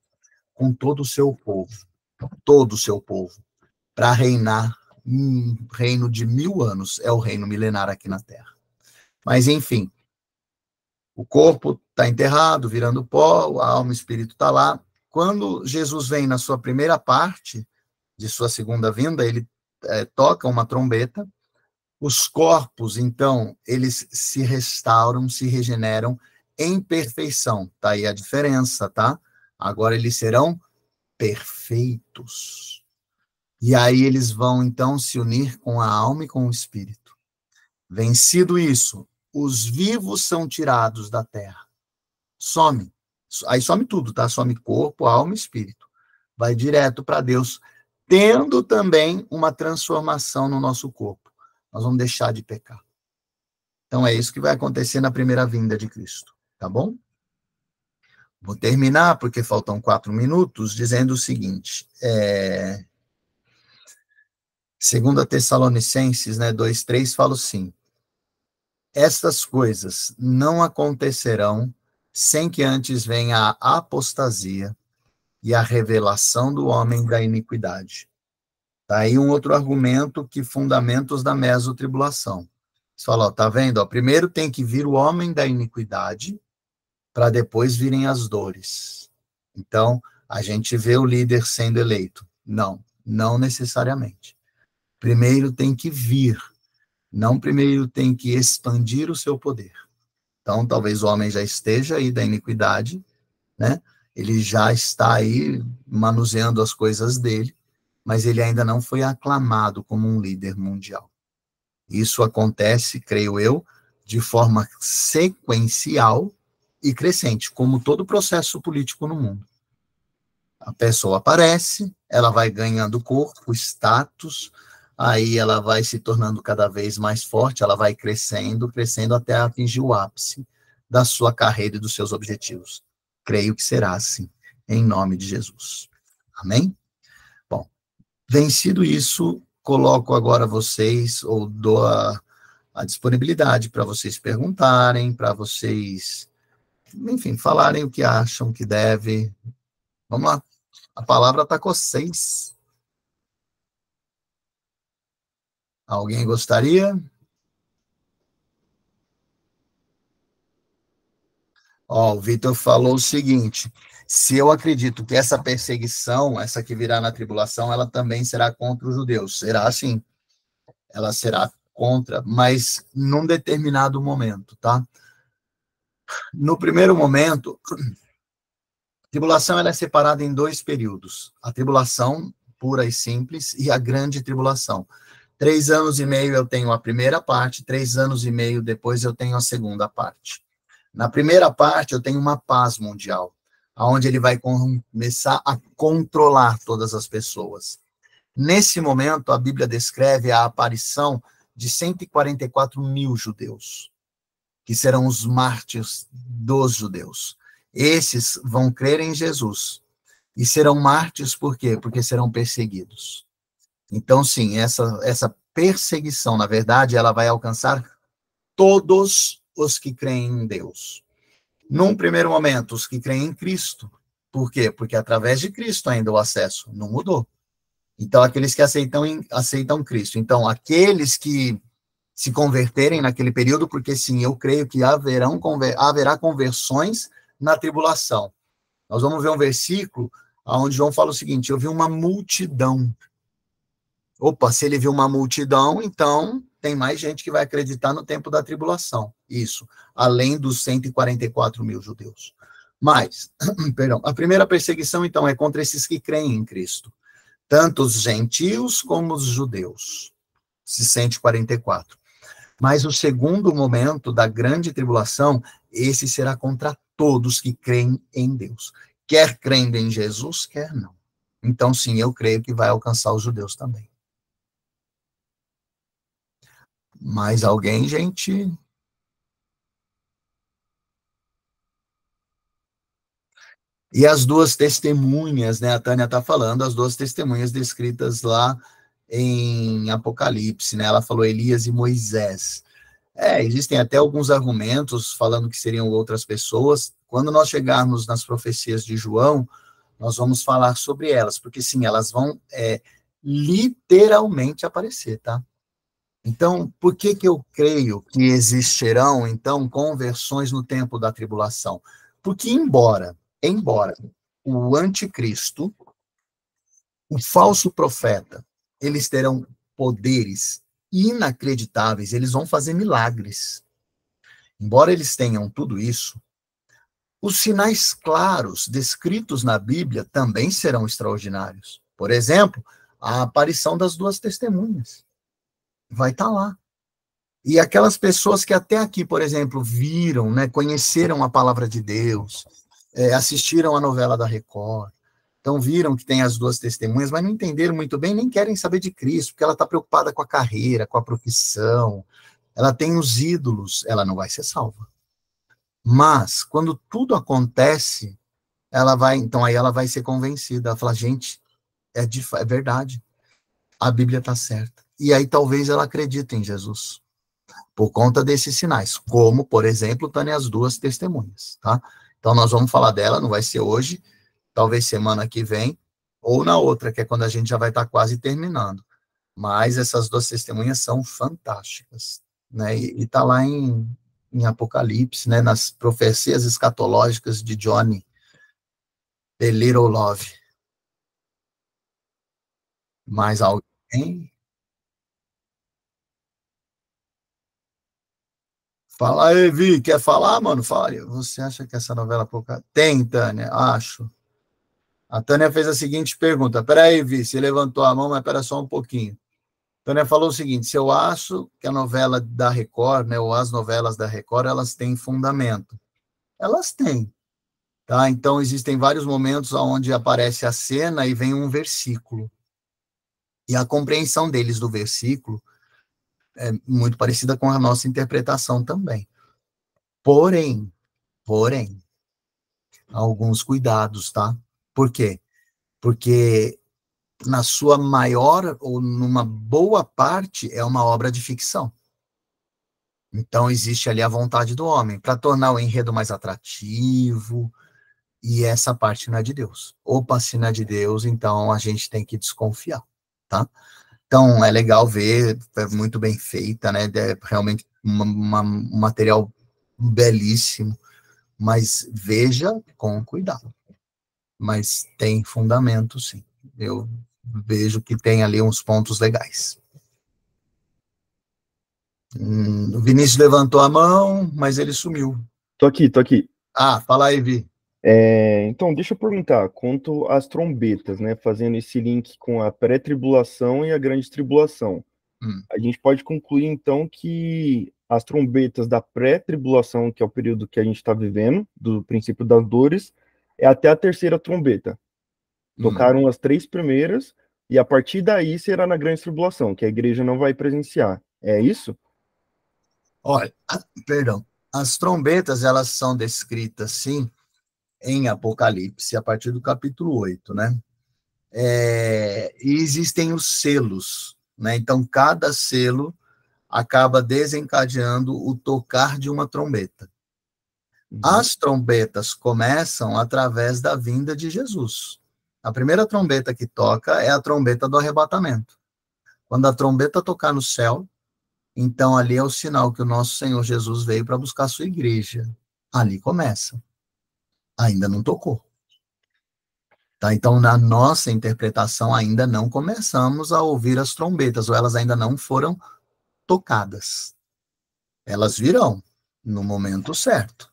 com todo o seu povo, para reinar um reino de 1000 anos, é o reino milenar aqui na Terra. Mas, enfim, o corpo está enterrado, virando pó, a alma e o espírito está lá. Quando Jesus vem na sua primeira parte de sua segunda vinda, ele toca uma trombeta. Os corpos, então, eles se restauram, se regeneram em perfeição. Tá aí a diferença, tá? Agora eles serão perfeitos. E aí eles vão, então, se unir com a alma e com o espírito. Vencido isso, os vivos são tirados da terra. Some. Aí some tudo, tá? Some corpo, alma e espírito. Vai direto para Deus, tendo também uma transformação no nosso corpo. Nós vamos deixar de pecar. Então, é isso que vai acontecer na primeira vinda de Cristo, tá bom? Vou terminar, porque faltam 4 minutos, dizendo o seguinte, 2 Tessalonicenses, 2:3, fala assim, estas coisas não acontecerão sem que antes venha a apostasia e a revelação do homem da iniquidade. Tá aí um outro argumento que fundamentos da mesotribulação. Você fala, ó, tá vendo? Ó, primeiro tem que vir o homem da iniquidade, para depois virem as dores. Então, a gente vê o líder sendo eleito. Não, não necessariamente. Primeiro tem que vir, não primeiro tem que expandir o seu poder. Então, talvez o homem já esteja aí da iniquidade, né? Ele já está aí manuseando as coisas dele, mas ele ainda não foi aclamado como um líder mundial. Isso acontece, creio eu, de forma sequencial e crescente, como todo processo político no mundo. A pessoa aparece, ela vai ganhando corpo, status, aí ela vai se tornando cada vez mais forte, ela vai crescendo, crescendo até atingir o ápice da sua carreira e dos seus objetivos. Creio que será assim, em nome de Jesus. Amém? Bom, vencido isso, coloco agora vocês, ou dou a disponibilidade para vocês perguntarem, para vocês, enfim, falarem o que acham que deve. Vamos lá. A palavra está com vocês. Alguém gostaria? Ó, o Vitor falou o seguinte: se eu acredito que essa perseguição, essa que virá na tribulação, ela também será contra os judeus. Será sim, ela será contra, mas num determinado momento, tá? No primeiro momento, a tribulação ela é separada em dois períodos: a tribulação pura e simples e a grande tribulação. 3 anos e meio eu tenho a primeira parte, 3 anos e meio depois eu tenho a segunda parte. Na primeira parte eu tenho uma paz mundial, onde ele vai começar a controlar todas as pessoas. Nesse momento, a Bíblia descreve a aparição de 144 mil judeus, que serão os mártires dos judeus. Esses vão crer em Jesus. E serão mártires por quê? Porque serão perseguidos. Então, sim, essa perseguição, na verdade, ela vai alcançar todos os que creem em Deus. Num primeiro momento, os que creem em Cristo. Por quê? Porque através de Cristo ainda o acesso não mudou. Então, aqueles que aceitam Cristo. Então, aqueles que se converterem naquele período, porque sim, eu creio que haverá conversões na tribulação. Nós vamos ver um versículo onde João fala o seguinte: eu vi uma multidão. Opa, se ele viu uma multidão, então tem mais gente que vai acreditar no tempo da tribulação. Isso, além dos 144 mil judeus. Mas, perdão, a primeira perseguição, então, é contra esses que creem em Cristo. Tanto os gentios como os judeus. Esses 144. Mas o segundo momento da grande tribulação, esse será contra todos que creem em Deus. Quer crendo em Jesus, quer não. Então, sim, eu creio que vai alcançar os judeus também. Mais alguém, gente? E as duas testemunhas, né? A Tânia está falando, as duas testemunhas descritas lá em Apocalipse, né? Ela falou Elias e Moisés. Existem até alguns argumentos falando que seriam outras pessoas. Quando nós chegarmos nas profecias de João, nós vamos falar sobre elas, porque sim, elas vão literalmente aparecer, tá? Então, por que eu creio que existirão, então, conversões no tempo da tribulação? Porque embora o anticristo, o falso profeta, eles terão poderes inacreditáveis, eles vão fazer milagres. Embora eles tenham tudo isso, os sinais claros descritos na Bíblia também serão extraordinários. Por exemplo, a aparição das duas testemunhas vai estar lá. E aquelas pessoas que até aqui, por exemplo, viram, né, conheceram a palavra de Deus, assistiram a novela da Record, então viram que tem as duas testemunhas, mas não entenderam muito bem, nem querem saber de Cristo, porque ela está preocupada com a carreira, com a profissão, ela tem os ídolos, ela não vai ser salva. Mas, quando tudo acontece, então aí ela vai ser convencida, ela fala, gente, é verdade, a Bíblia está certa. E aí talvez ela acredite em Jesus, por conta desses sinais, como, por exemplo, Tânia, as duas testemunhas, tá? Então, nós vamos falar dela, não vai ser hoje, talvez semana que vem, ou na outra, que é quando a gente já vai estar quase terminando. Mas essas duas testemunhas são fantásticas, né? E está lá em Apocalipse, né? Nas profecias escatológicas de Johnny The Little Love. Mais alguém? Fala aí, Vi. Quer falar, mano? Fala aí. Você acha que essa novela pouca... Tem, Tânia, acho. A Tânia fez a seguinte pergunta. Peraí, Vi, você levantou a mão, mas espera só um pouquinho. A Tânia falou o seguinte, se eu acho que a novela da Record, né, ou as novelas da Record, elas têm fundamento. Elas têm, tá? Então, existem vários momentos onde aparece a cena e vem um versículo. E a compreensão deles do versículo é muito parecida com a nossa interpretação também. Porém, alguns cuidados, tá? Por quê? Porque na sua maior ou numa boa parte é uma obra de ficção. Então existe ali a vontade do homem para tornar o enredo mais atrativo, e essa parte não é de Deus. Opa, se não é de Deus, então a gente tem que desconfiar, tá? Então é legal ver, é muito bem feita, né? É realmente um material belíssimo, mas veja com cuidado. Mas tem fundamento, sim. Eu vejo que tem ali uns pontos legais. O Vinícius levantou a mão, mas ele sumiu. Tô aqui. Ah, fala aí, Vi. Então, deixa eu perguntar, quanto às trombetas, né, fazendo esse link com a pré-tribulação e a grande tribulação, a gente pode concluir, então, que as trombetas da pré-tribulação, que é o período que a gente está vivendo, do princípio das dores, é até a terceira trombeta. Tocaram as 3 primeiras, e a partir daí será na grande tribulação, que a igreja não vai presenciar. É isso? Olha, perdão. As trombetas, elas são descritas, sim, em Apocalipse, a partir do capítulo 8, né? E existem os selos, né? Então, cada selo acaba desencadeando o tocar de uma trombeta. As trombetas começam através da vinda de Jesus. A primeira trombeta que toca é a trombeta do arrebatamento. Quando a trombeta tocar no céu, então ali é o sinal que o nosso Senhor Jesus veio para buscar a sua igreja. Ali começa. Ainda não tocou. Tá? Então, na nossa interpretação, ainda não começamos a ouvir as trombetas, ou elas ainda não foram tocadas. Elas virão no momento certo.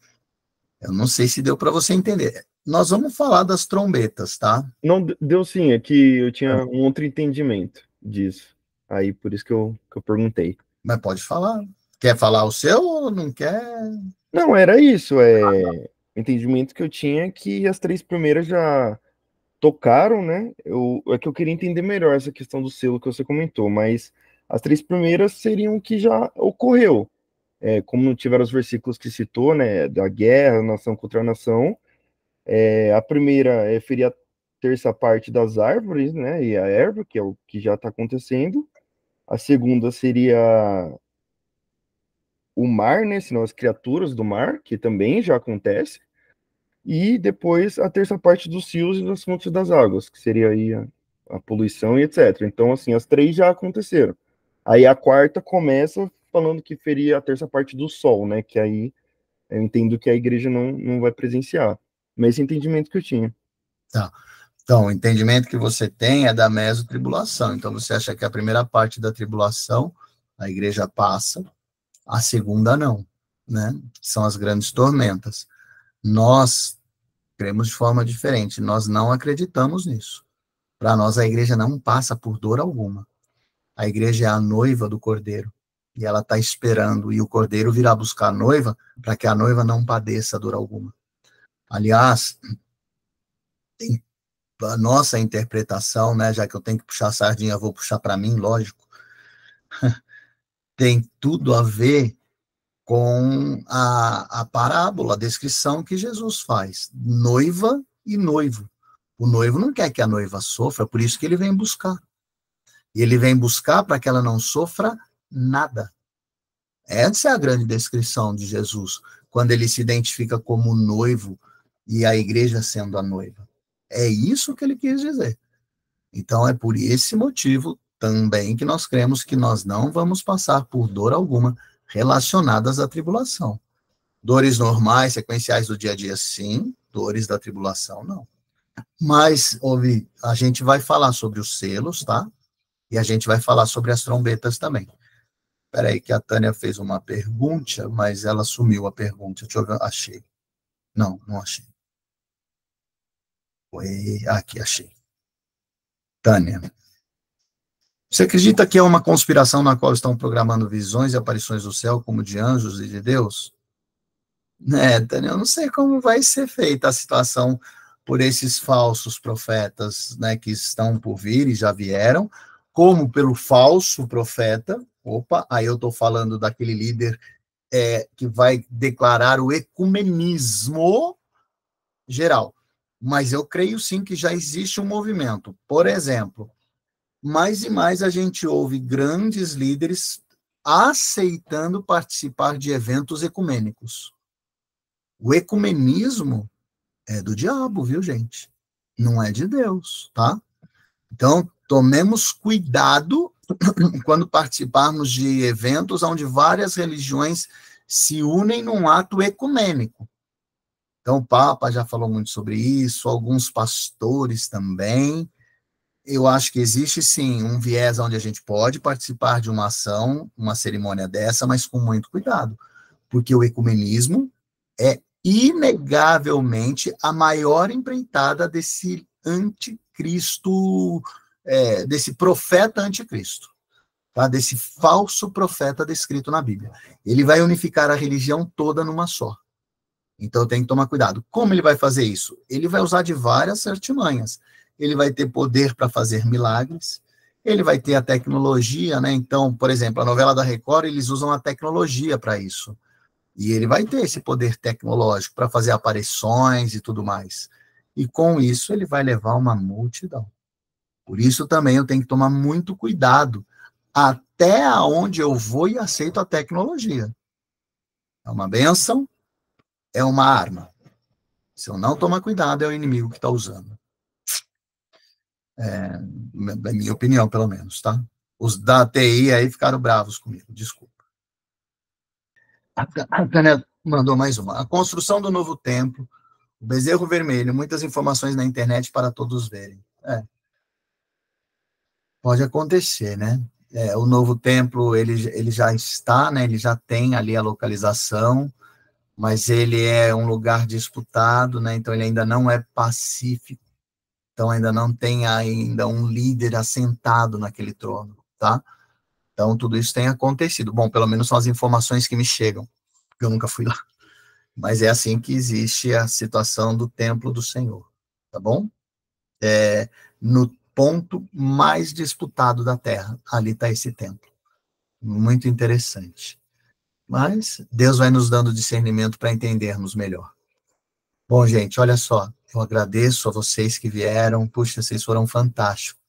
Eu não sei se deu para você entender. Nós vamos falar das trombetas, tá? Não, deu sim, é que eu tinha um outro entendimento disso. Aí, por isso que eu perguntei. Mas pode falar. Quer falar o seu ou não quer? Não, era isso, o entendimento que eu tinha é que as 3 primeiras já tocaram, né? É que eu queria entender melhor essa questão do selo que você comentou, mas as 3 primeiras seriam o que já ocorreu. Como não tiveram os versículos que citou, né? Da guerra, nação contra nação. A primeira é ferir a terça parte das árvores, né? E a erva, que é o que já está acontecendo. A segunda seria o mar, né? Senão as criaturas do mar, que também já acontece. E depois a terça parte dos rios e das fontes das águas, que seria aí a poluição e etc. Então, assim, as 3 já aconteceram. Aí a quarta começa falando que feria a terça parte do sol, né? Que aí eu entendo que a igreja não vai presenciar. Mas esse entendimento que eu tinha. Tá. Então, o entendimento que você tem é da mesotribulação. Então, você acha que a primeira parte da tribulação, a igreja passa, a segunda não, né? São as grandes tormentas. Nós cremos de forma diferente, nós não acreditamos nisso. Para nós, a igreja não passa por dor alguma. A igreja é a noiva do Cordeiro, e ela está esperando, e o Cordeiro virá buscar a noiva, para que a noiva não padeça dor alguma. Aliás, tem a nossa interpretação, né, já que eu tenho que puxar a sardinha, vou puxar para mim, lógico, tem tudo a ver com a parábola, a descrição que Jesus faz, noiva e noivo. O noivo não quer que a noiva sofra, por isso que ele vem buscar. E ele vem buscar para que ela não sofra nada. Essa é a grande descrição de Jesus, quando ele se identifica como noivo e a igreja sendo a noiva. É isso que ele quis dizer. Então, é por esse motivo também que nós cremos que nós não vamos passar por dor alguma relacionadas à tribulação. Dores normais, sequenciais do dia a dia, sim. Dores da tribulação, não. Mas, ouvi, a gente vai falar sobre os selos, tá? E a gente vai falar sobre as trombetas também. Espera aí, que a Tânia fez uma pergunta, mas ela sumiu a pergunta. Deixa eu ver, achei. Não, não achei. Foi, aqui, achei. Tânia, você acredita que é uma conspiração na qual estão programando visões e aparições do céu, como de anjos e de Deus? Tânia, eu não sei como vai ser feita a situação por esses falsos profetas, né, que estão por vir e já vieram, como pelo falso profeta. Opa, aí eu estou falando daquele líder que vai declarar o ecumenismo geral. Mas eu creio sim que já existe um movimento. Por exemplo, mais e mais a gente ouve grandes líderes aceitando participar de eventos ecumênicos. O ecumenismo é do diabo, viu, gente? Não é de Deus, tá? Então, tomemos cuidado quando participarmos de eventos onde várias religiões se unem num ato ecumênico. Então, o Papa já falou muito sobre isso, alguns pastores também. Eu acho que existe, sim, um viés onde a gente pode participar de uma ação, uma cerimônia dessa, mas com muito cuidado, porque o ecumenismo é inegavelmente a maior empreitada desse anticristo, desse profeta anticristo, tá? Desse falso profeta descrito na Bíblia. Ele vai unificar a religião toda numa só. Então tem que tomar cuidado. Como ele vai fazer isso? Ele vai usar de várias artimanhas. Ele vai ter poder para fazer milagres, ele vai ter a tecnologia, né? Então, por exemplo, a novela da Record, eles usam a tecnologia para isso. E ele vai ter esse poder tecnológico para fazer aparições e tudo mais. E com isso ele vai levar uma multidão. Por isso também eu tenho que tomar muito cuidado até aonde eu vou e aceito a tecnologia. É uma bênção, é uma arma. Se eu não tomar cuidado, é o inimigo que está usando. É minha opinião, pelo menos, tá? Os da TI aí ficaram bravos comigo, desculpa. A Tânia mandou mais uma. A construção do novo templo, o bezerro vermelho, muitas informações na internet para todos verem. Pode acontecer, né? O novo templo, ele já está, né? Ele já tem ali a localização, mas ele é um lugar disputado, né? Então ele ainda não é pacífico. Então ainda não tem ainda um líder assentado naquele trono, tá? Então tudo isso tem acontecido. Bom, pelo menos são as informações que me chegam, porque eu nunca fui lá. Mas é assim que existe a situação do templo do Senhor, tá bom? No ponto mais disputado da Terra, ali está esse templo. Muito interessante. Mas Deus vai nos dando discernimento para entendermos melhor. Bom, gente, olha só, eu agradeço a vocês que vieram, puxa, vocês foram fantásticos.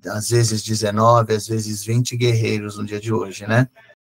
Às vezes 19, às vezes 20 guerreiros no dia de hoje, né?